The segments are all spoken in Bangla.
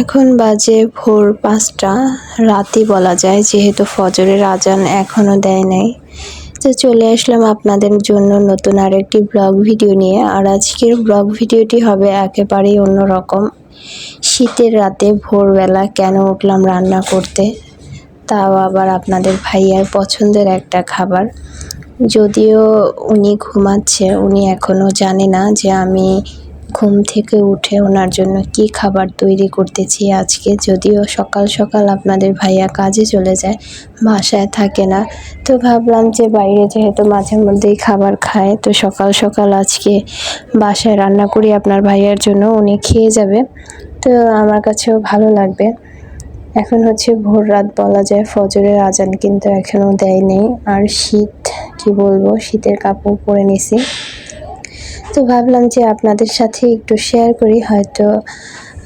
এখন বাজে ভোর ৫টা, রাতই বলা যায়, যেহেতু ফজরের আজান এখনও দেয় নাই। তো চলে আসলাম আপনাদের জন্য নতুন আরেকটি ব্লগ ভিডিও নিয়ে। আর আজকের ব্লগ ভিডিওটি হবে একেবারেই অন্যরকম। শীতের রাতে ভোরবেলা কেন উঠলাম রান্না করতে, তাও আবার আপনাদের ভাইয়ার পছন্দের একটা খাবার। যদিও উনি ঘুমাচ্ছে, উনি এখনও জানে না যে আমি ঘুম থেকে উঠে ওনার জন্য কি খাবার তৈরি করতেছি আজকে। যদিও সকাল সকাল আপনাদের ভাইয়া কাজে চলে যায়, বাসায় থাকে না। তো ভাবলাম যে বাইরে যেহেতু মাঝে মধ্যেই খাবার খায়, তো সকাল সকাল আজকে বাসায় রান্না করি আপনার ভাইয়ার জন্য, উনি খেয়ে যাবে। তো আমার কাছেও ভালো লাগবে। এখন হচ্ছে ভোর রাত বলা যায়, ফজরের আজান কিন্তু এখনও দেয়নি। আর শীত, কি বলবো, শীতের কাপড় পরে নিছি। তো ভাবলাম যে আপনাদের সাথে একটু শেয়ার করি, হয়তো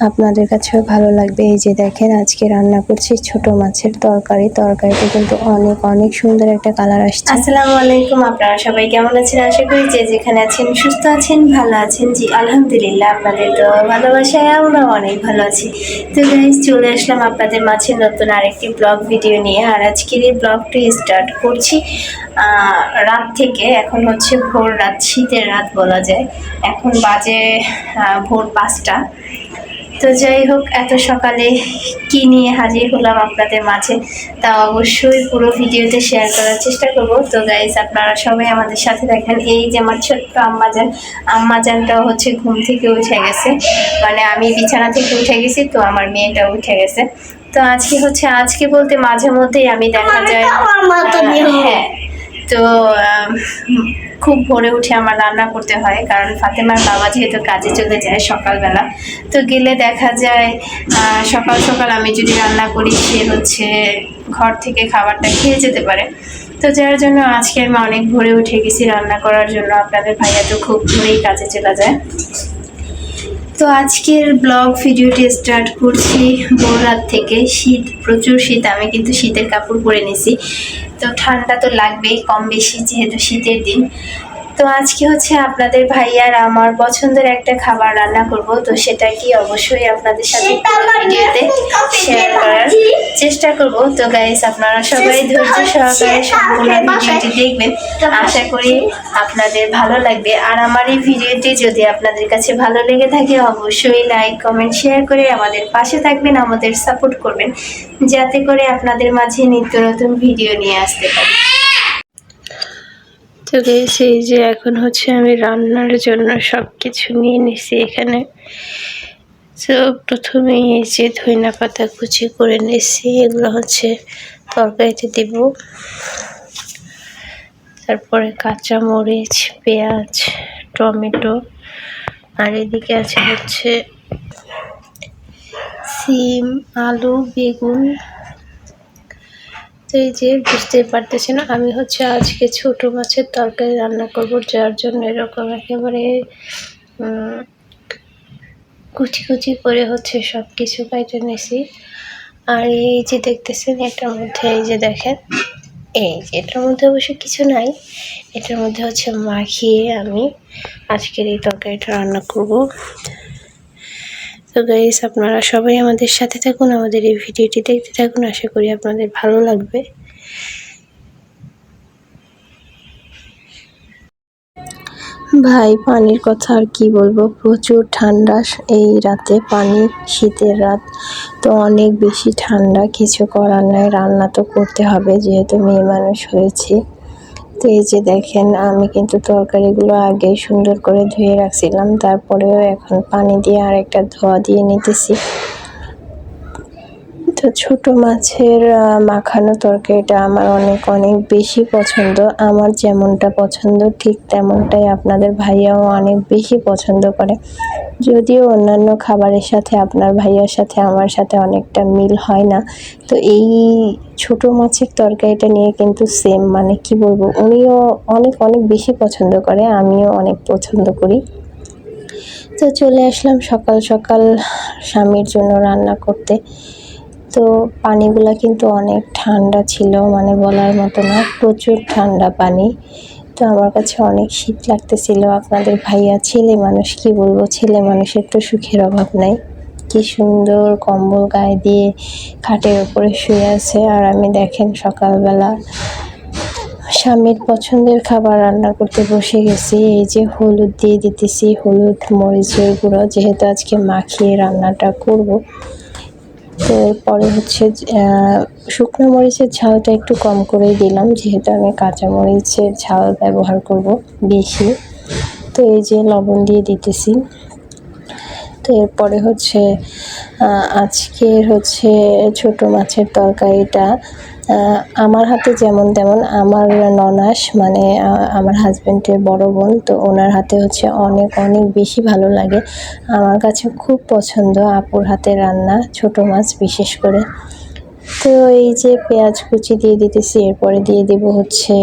আপনাদের কাছেও ভালো লাগবে। এই যে দেখেন, আজকে রান্না করছি ছোট মাছের তরকারি। তরকারিতে কিন্তু অনেক অনেক সুন্দর একটা কালার আসছে। আসসালামু আলাইকুম, আপনারা সবাই কেমন আছেন? আশা করি যে যেখানে আছেন সুস্থ আছেন, ভালো আছেন। জি আলহামদুলিল্লাহ, আপনাদের তো ভালোবাসায় আমরা অনেক ভালো আছি। তো গাইস, চলে আসলাম আপনাদের মাঝে নতুন আরেকটি ব্লগ ভিডিও নিয়ে। আর আজকের এই ব্লগটি স্টার্ট করছি রাত থেকে। এখন হচ্ছে ভোর রাত, শীতের রাত বলা যায়। এখন বাজে ভোর ৫টা। তো যাই হোক, এত সকালে কি নিয়ে হাজির হলাম আপনাদের মাঝে, তা অবশ্যই পুরো ভিডিওতে শেয়ার করার চেষ্টা করব। তো গাইস, আপনারা সবাই আমাদের সাথে দেখেন। এই যে আমার ছোট্ট আম্মাজানটাও হচ্ছে ঘুম থেকে উঠে গেছে, মানে আমি বিছানা থেকে উঠে গেছি, তো আমার মেয়েটাও উঠে গেছে। তো আজকে বলতে মাঝে মধ্যেই আমি দেখা যায়, হ্যাঁ, তো খুব ভোরে উঠে আমার রান্না করতে হয়, কারণ ফাতেমার বাবা যেহেতু কাজে চলে যায় সকালবেলা। তো গেলে দেখা যায় সকাল সকাল আমি যদি রান্না করি, সে হচ্ছে ঘর থেকে খাবারটা খেয়ে যেতে পারে। তো যার জন্য আজকে আমি অনেক ভোরে উঠে গেছি রান্না করার জন্য। আপনাদের ভাইয়া তো খুব ভোরেই কাজে চলে যায়। তো আজকের ব্লগ ভিডিওটি স্টার্ট করছি ভোর রাত থেকে। শীত, প্রচুর শীত। আমি কিন্তু শীতের কাপড় পরে নিছি, তো ঠান্ডা তো লাগবেই কম বেশি, যেহেতু শীতের দিন। তো আজকে হচ্ছে আপনাদের ভাইয়ার আমার পছন্দের একটা খাবার রান্না করব। তো সেটা কি অবশ্যই আপনাদের সাথে ভিডিওতে শেয়ার করার চেষ্টা করব। তো গাইস, আপনারা সবাই ধৈর্য সহকারে সম্পূর্ণ ভিডিওটি দেখবেন, আশা করি আপনাদের ভালো লাগবে। আর আমার এই ভিডিওটি যদি আপনাদের কাছে ভালো লেগে থাকে, অবশ্যই লাইক কমেন্ট শেয়ার করে আমাদের পাশে থাকবেন, আমাদের সাপোর্ট করবেন, যাতে করে আপনাদের মাঝে নিত্য নতুন ভিডিও নিয়ে আসতে পারি। তো গাইস, এই যে এখন হচ্ছে আমি রান্নার জন্য সব কিছু নিয়ে নিছি এখানে। তো প্রথমে এই যে ধইনা পাতা কুচি করে নিছি, এগুলো হচ্ছে তরকারিতে দেব। তারপরে কাঁচা মরিচ, পেঁয়াজ, টমেটো, আর এদিকে আছে হচ্ছে সিম, আলু, বেগুন। তো এই যে বুঝতে পারতেছেন, আমি হচ্ছে আজকে ছোট মাছের তরকারি রান্না করব, যার জন্য এরকম একেবারে কুচি কুচি করে হচ্ছে সব কিছু কাটে নিয়েছি। আর এই যে দেখতেছেন, এটার মধ্যে এই যে দেখেন, এই যে এটার মধ্যে অবশ্য কিছু নাই, এটার মধ্যে হচ্ছে মাখিয়ে আমি আজকের এই তরকারিটা রান্না করব। তো গাইস, আপনারা সবাই আমাদের সাথে থাকুন, আমাদের এই ভিডিওটি দেখতে থাকুন, আশা করি আপনাদের ভালো লাগবে। ভাই, পানির কথা আর কি বলবো, প্রচুর ঠান্ডা এই রাতে। পানি, শীতের রাত, তো অনেক বেশি ঠান্ডা। কিছু করার নাই, রান্না তো করতে হবে, যেহেতু মেয়ে মানুষ হয়েছি। তো এই যে দেখেন, আমি কিন্তু তরকারিগুলো আগেই সুন্দর করে ধুয়ে রাখছিলাম, তারপরেও এখন পানি দিয়ে আর একটা ধোয়া দিয়ে নিতেছি। তো ছোট মাছের মাখানো তরকারিটা আমার অনেক অনেক বেশি পছন্দ। আমার যেমনটা পছন্দ ঠিক তেমনটাই আপনাদের ভাইয়াও অনেক বেশি পছন্দ করে। যদিও অন্যান্য খাবারের সাথে আপনার ভাইয়ার সাথে আমার সাথে অনেকটা মিল হয় না, তো এই ছোট মাছের তরকারিটা নিয়ে কিন্তু সেম, মানে কি বলবো, উনিও অনেক অনেক বেশি পছন্দ করে, আমিও অনেক পছন্দ করি। তো চলে আসলাম সকাল সকাল স্বামীর জন্য রান্না করতে। তো পানিগুলা কিন্তু অনেক ঠান্ডা ছিল, মানে বলার মতো না, প্রচুর ঠান্ডা পানি। তো আমার কাছে অনেক শীত লাগতেছিল। আপনাদের ভাইয়া ছেলে মানুষ, কি বলবো, ছেলে মানুষের তো সুখের অভাব নাই। কি সুন্দর কম্বল গায়ে দিয়ে খাটের উপরে শুয়ে আছে। আর আমি দেখেন সকালবেলা স্বামীর পছন্দের খাবার রান্না করতে বসে গেছি। এই যে হলুদ দিয়ে দিতেছি, হলুদ মরিচের গুঁড়ো, যেহেতু আজকে মাখিয়ে রান্নাটা করব। তো এরপরে হচ্ছে শুকনো মরিচের ঝালটা একটু কম করেই দিলাম, যেহেতু আমি কাঁচা মরিচের ঝাল ব্যবহার করব বেশি। তো এই যে লবণ দিয়ে দিতেছি। তো এরপরে হচ্ছে আজকের হচ্ছে ছোট মাছের তরকারিটা আমার হাতে যেমন তেমন, আমার ননাস মানে আমার হাজব্যান্ডের বড় বোন, তো ওনার হাতে হচ্ছে অনেক অনেক বেশি ভালো লাগে। আমার কাছে খুব পছন্দ আপুর হাতের রান্না, ছোট মাছ বিশেষ করে। তো এই যে পেঁয়াজ কুচি দিয়ে দিতেছি, এরপরে দিয়ে দেব হচ্ছে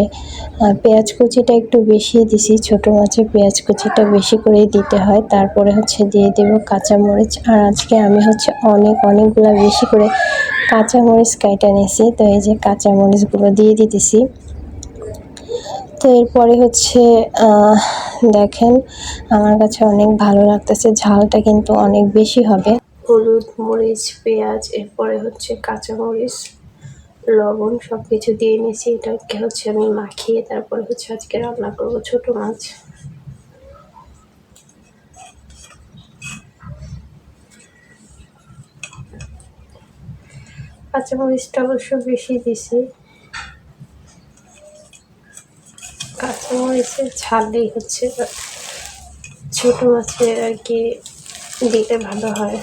পেঁয়াজ কুচিটা একটু বেশি দিছি, ছোট মাছে পেঁয়াজ কুচিটা বেশি করেই দিতে হয়। তারপরে হচ্ছে দিয়ে দেব কাঁচামরিচ, আর আজকে আমি হচ্ছে অনেকগুলো বেশি করে কাঁচামরিচ কাইটা নিয়েছি। তো এই যে কাঁচামরিচগুলো দিয়ে দিতেছি। তো এরপরে হচ্ছে দেখেন আমার কাছে অনেক ভালো লাগতেছে, ঝালটা কিন্তু অনেক বেশি হবে। হলুদ মরিচ পেঁয়াজ, এরপরে হচ্ছে কাঁচামরিচ লবণ সব কিছু দিয়ে নিয়েছি। এটাকে হচ্ছে আমি মাখিয়ে তারপরে হচ্ছে আজকে রান্না করব ছোট মাছ। কাঁচামরিচটা অবশ্য বেশি দিছি, কাঁচামরিচের ঝালেই হচ্ছে ছোট মাছের আর কি দিলে ভালো হয়।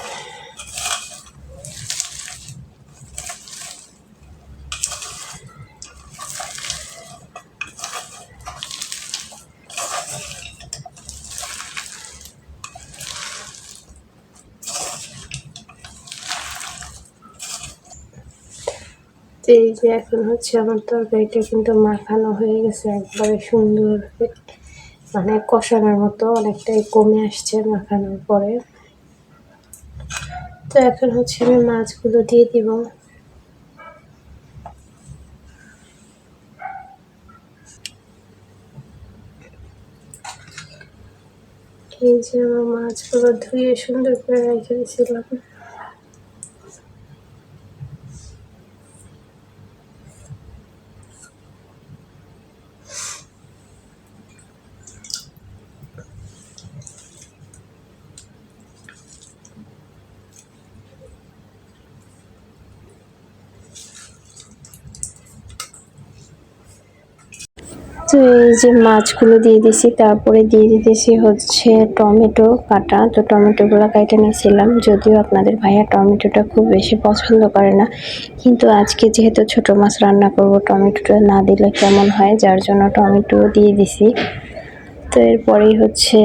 এই যে এখন হচ্ছে আমার তরকারিটা কিন্তু মাখানো হয়ে গেছে, একবারে সুন্দর মানে কষানোর মতো অনেকটাই কমে আসছে মাখানোর পরে। তো এখন হচ্ছে আমি মাছগুলো দিয়ে দিব। এই যে আমার মাছগুলো ধুয়ে সুন্দর করে রেখে দিয়েছিলাম। তো এই যে মাছগুলো দিয়ে দিছি, তারপরে দিয়ে দিতেছি হচ্ছে টমেটো কাটা। তো টমেটোগুলো কাটে নিয়েছিলাম, যদিও আপনাদের ভাইয়া টমেটোটা খুব বেশি পছন্দ করে না, কিন্তু আজকে যেহেতু ছোট মাছ রান্না করব টমেটোটা না দিলে কেমন হয়, যার জন্য টমেটো দিয়ে দিছি। তো এরপরেই হচ্ছে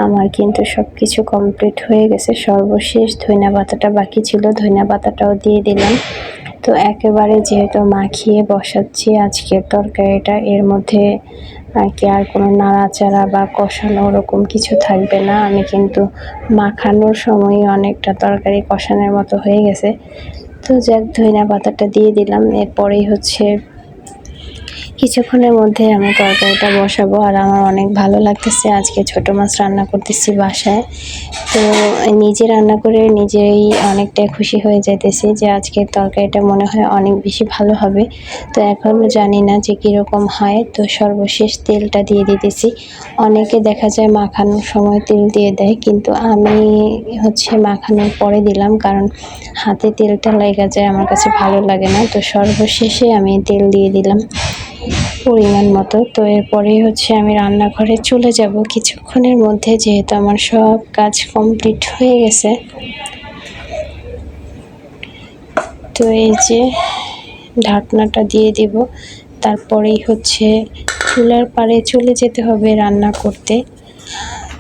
আমার কিন্তু সব কিছু কমপ্লিট হয়ে গেছে, সর্বশেষ ধনিয়া পাতাটা বাকি ছিল, ধনিয়া পাতাটাও দিয়ে দিলাম। তো একেবারে যেহেতু মাখিয়ে বসাচ্ছি আজকের তরকারিটা, এর মধ্যে আর কি আর কোনো নাড়াচাড়া বা কষানো ওরকম কিছু থাকবে না। আমি কিন্তু মাখানোর সময় অনেকটা তরকারি কষানোর মতো হয়ে গেছে। তো যাক, ধনিয়া পাতাটা দিয়ে দিলাম। এরপরেই হচ্ছে কিছুক্ষণের মধ্যে আমি তরকারিটা বসাবো। আর আমার অনেক ভালো লাগতেছে, আজকে ছোট মাছ রান্না করতেছি বাসায়। তো নিজে রান্না করে নিজেই অনেকটাই খুশি হয়ে যাইতেছি যে আজকের তরকারিটা মনে হয় অনেক বেশি ভালো হবে। তো এখনও জানি না যে কীরকম হয়। তো সর্বশেষ তেলটা দিয়ে দিতেছি। অনেকে দেখা যায় মাখানোর সময় তেল দিয়ে দেয়, কিন্তু আমি হচ্ছে মাখানোর পরে দিলাম, কারণ হাতে তেলটা লেগে যায়, আমার কাছে ভালো লাগে না। তো সর্বশেষে আমি তেল দিয়ে দিলাম পরিমাণ মতো। তো এরপরেই হচ্ছে আমি রান্নাঘরে চলে যাব কিছুক্ষণের মধ্যে, যেহেতু আমার সব কাজ কমপ্লিট হয়ে গেছে। তো এই যে ঢাকনাটা দিয়ে দিব, তারপরেই হচ্ছে চুলার পাড়ে চলে যেতে হবে রান্না করতে।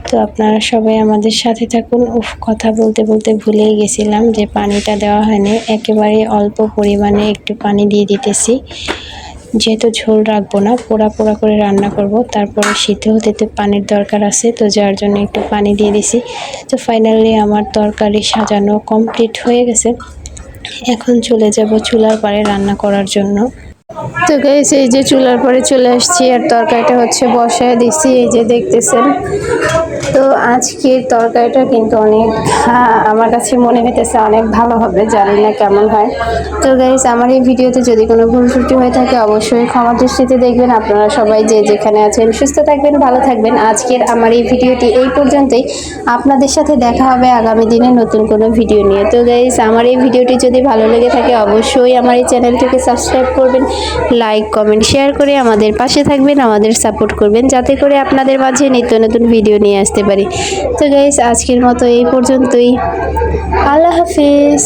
তো আপনারা সবাই আমাদের সাথে থাকুন। কথা বলতে বলতে ভুলেই গেছিলাম যে পানিটা দেওয়া হয়নি, একেবারে অল্প পরিমাণে একটু পানি দিয়ে দিতেছি, যেহেতু ঝোল রাখবো না, পোড়া পোড়া করে রান্না করব। তারপরে সিদ্ধ হতে তো পানির দরকার আছে, তো যার জন্য একটু পানি দিয়ে দিছি। তো ফাইনালি আমার তরকারি সাজানো কমপ্লিট হয়ে গেছে। এখন চলে যাব চুলার পাড়ে রান্না করার জন্য। তো গাইস এই যে চুলার পরে চলে আসছি আর তরকারিটা হচ্ছে বসায় দিছি, এই যে দেখতেছেন। তো আজকের তরকারিটা কিন্তু অনেক আমার কাছে মনে হইতেছে অনেক ভালো হবে, জানি না কেমন হয়। তো গাইস আমার এই ভিডিওতে যদি কোনো ভুল ত্রুটি হয়ে থাকে অবশ্যই ক্ষমা দৃষ্টিতে দেখবেন। আপনারা সবাই যে যেখানে আছেন সুস্থ থাকবেন, ভালো থাকবেন। আজকের আমার এই ভিডিওটি এই পর্যন্তই। আপনাদের সাথে দেখা হবে আগামী দিনে নতুন কোনো ভিডিও নিয়ে। তো গাইস আমার এই ভিডিওটি যদি ভালো লেগে থাকে অবশ্যই আমার এই চ্যানেলটিকে সাবস্ক্রাইব করবেন, লাইক কমেন্ট শেয়ার করে আমাদের পাশে থাকবেন, আমাদের সাপোর্ট করবেন, যাতে করে আপনাদের মাঝে নিত্য নতুন ভিডিও নিয়ে আসতে পারি। তো গাইস আজকের মতো এই পর্যন্তই। আল্লাহ হাফিজ।